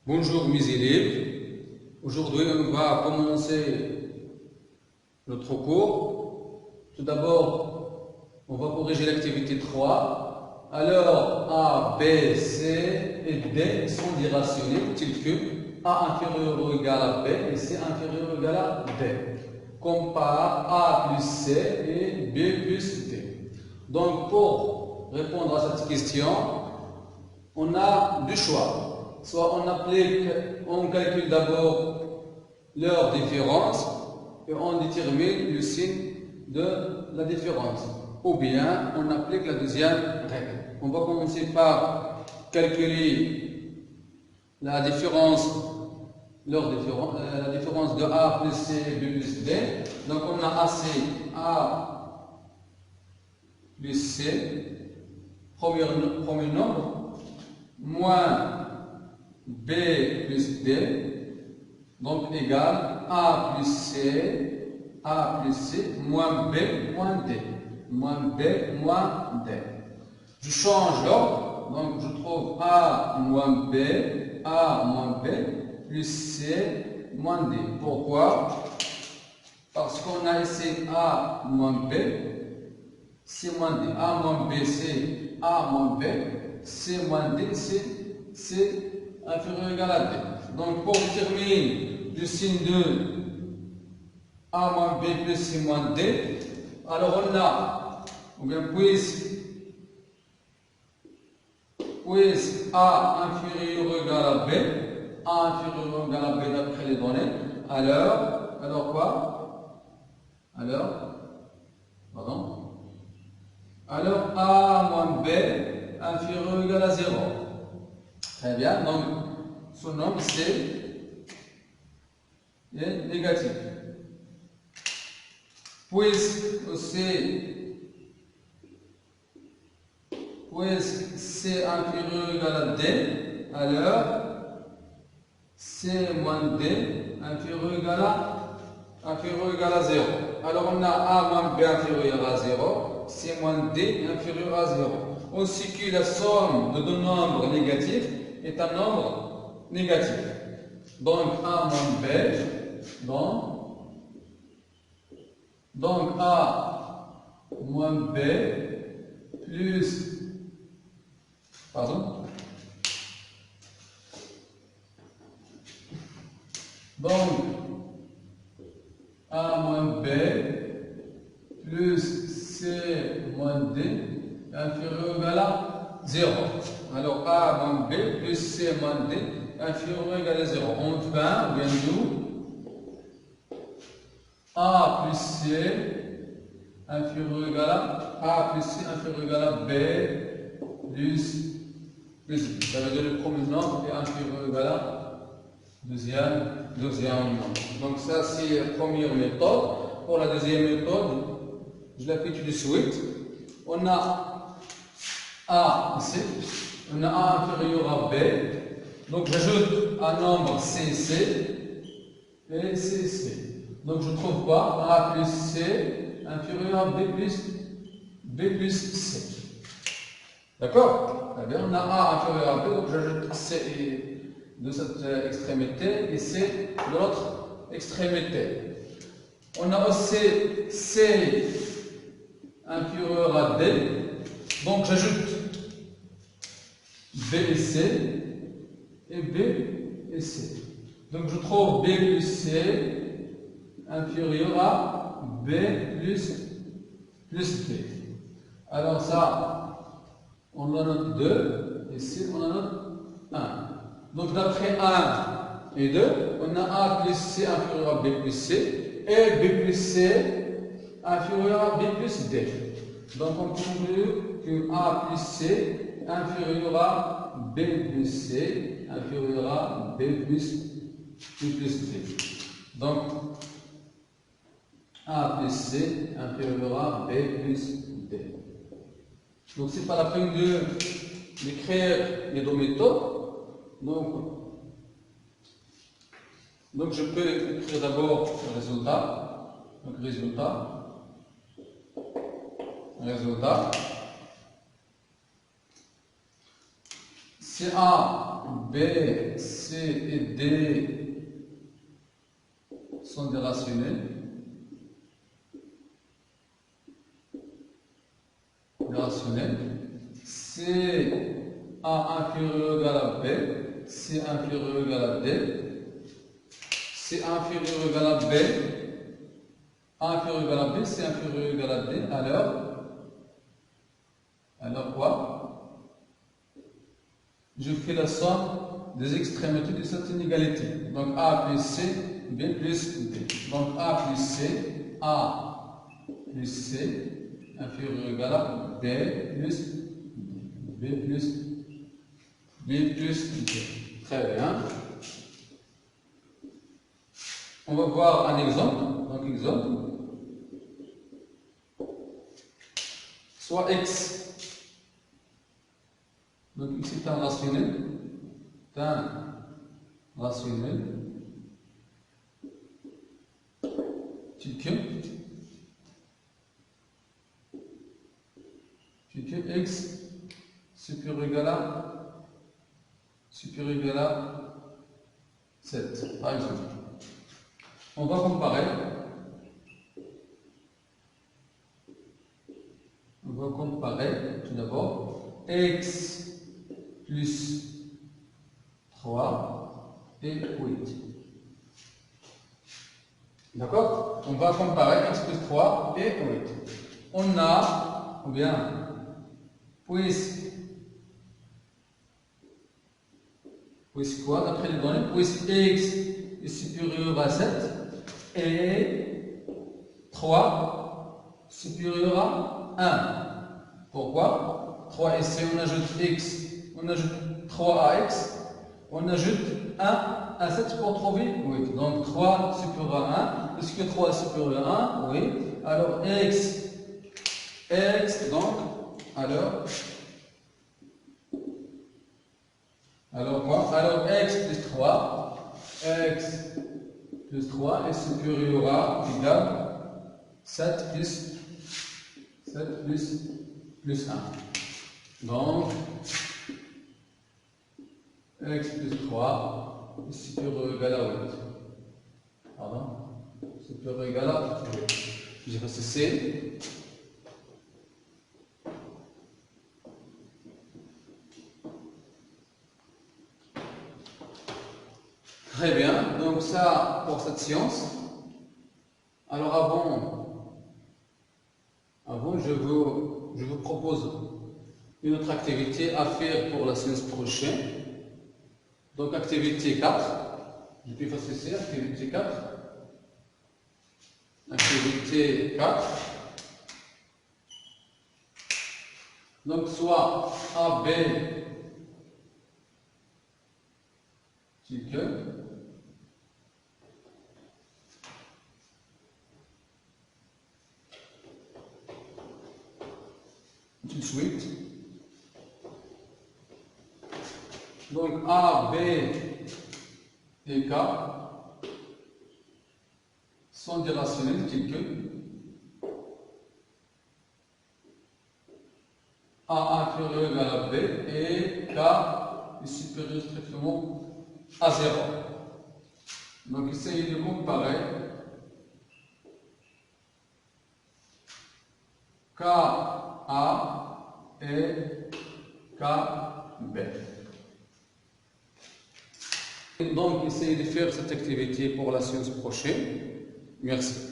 Bonjour mes élèves, aujourd'hui on va commencer notre cours. Tout d'abord, on va corriger l'activité 3. Alors A, B, C et D sont des rationnels tels que A inférieur ou égal à B et C inférieur ou égal à D. Compare A plus C et B plus D. Donc pour répondre à cette question, on a deux choix. Soit on calcule d'abord leur différence et on détermine le signe de la différence. Ou bien on applique la deuxième règle. On va commencer par calculer la différence, la différence de A plus C et B plus D. Donc on a AC A plus C, premier nombre, moins B plus D, donc égal A plus C, moins B, moins D. Moins B, moins D. Je change l'ordre, donc je trouve A moins B, plus C, moins D. Pourquoi? Parce qu'on a ici A moins B, C moins D. A moins B, c'est A moins B, C moins D, c'est C inférieur ou égal à D. Donc pour déterminer le signe de A moins B plus C moins D, alors on a, ou bien puisse A inférieur ou égal à B, A inférieur ou égal à B d'après les données, alors quoi? Alors A moins B inférieur ou égal à 0. Très bien, donc son nombre c'est négatif. Puisque C inférieur ou égal à D, alors C moins D inférieur ou égal à 0. Alors on a A moins B inférieur à 0, C moins D inférieur à 0. On sait que la somme de deux nombres négatifs est un nombre négatif. Donc A moins B, donc A moins B plus, donc A moins B plus C moins D inférieur ou égal à 0. Alors A moins B plus C moins D inférieur ou égal à 0. Enfin, bien nous, A plus C inférieur ou égal à A plus C inférieur ou égal à B plus B. Ça veut dire le premier nombre est inférieur ou égal à deuxième nombre. Donc ça c'est la première méthode. Pour la deuxième méthode, je l'applique tout de suite. On a A ici, on a A inférieur à B. Donc j'ajoute un nombre CC et CC. Donc je trouve quoi? A plus C inférieur à B plus C. D'accord? Eh bien, on a A inférieur à B, donc j'ajoute C de cette extrémité et C de l'autre extrémité. On a aussi C inférieur à D, donc j'ajoute B et C et B et C. Donc je trouve B plus C inférieur à B plus D. Alors ça, on a note 2, ici on a note 1. Donc d'après 1 et 2, on a A plus C inférieur à B plus C et B plus C inférieur à B plus D. Donc on conclut que A plus C inférieur à B plus C inférieur à B plus D. Donc A plus C inférieur à B plus D. Donc c'est pas la peine d'écrire les deux méthodes. Donc je peux écrire d'abord le résultat. Donc résultat. C Si A, B, C et D sont des rationnels, C A inférieur ou égal à B, C inférieur ou égal à D, C inférieur ou égal à B, A inférieur ou égal à B, C inférieur ou égal à D, alors quoi? Je fais la somme des extrémités de cette inégalité. Donc A plus C, B plus D. Donc A plus C, A plus C, inférieur ou égal à B plus D. B plus D. Très bien. On va voir un exemple. Donc exemple. Soit X. Donc ici c'est un rationnel. Que X supérieur ou égal à 7, par exemple. On va comparer. Tout d'abord X plus 3 et 8. D'accord? On va comparer X plus 3 et 8. On a, ou bien, puisque quoi, d'après les données, puisque X est supérieur à 7 et 3 supérieur à 1. Pourquoi? 3 ici, on ajoute X, on ajoute 3 à X, on ajoute 1 à 7 pour trouver 8. Donc 3 supérieur à 1, puisque 3 est supérieur à 1, oui. Alors X, donc, alors quoi? Alors X plus 3 est supérieur à égal 7 plus 1. Donc X plus 3 est supérieur ou égal à 8. Pardon? Supérieur ou égal à 8. Je vais C. Très bien, donc ça pour cette science. Alors avant je vous propose une autre activité à faire pour la séance prochaine. Donc activité 4. Je peux effacer ici, activité 4. Activité 4. Donc soit AB tout de suite. Donc A, B et K sont des rationnels tels que A inférieur ou égal à B et K est supérieur strictement à 0. Donc essayez de comparer KA et KB. Donc essayez de faire cette activité pour la séance prochaine. Merci.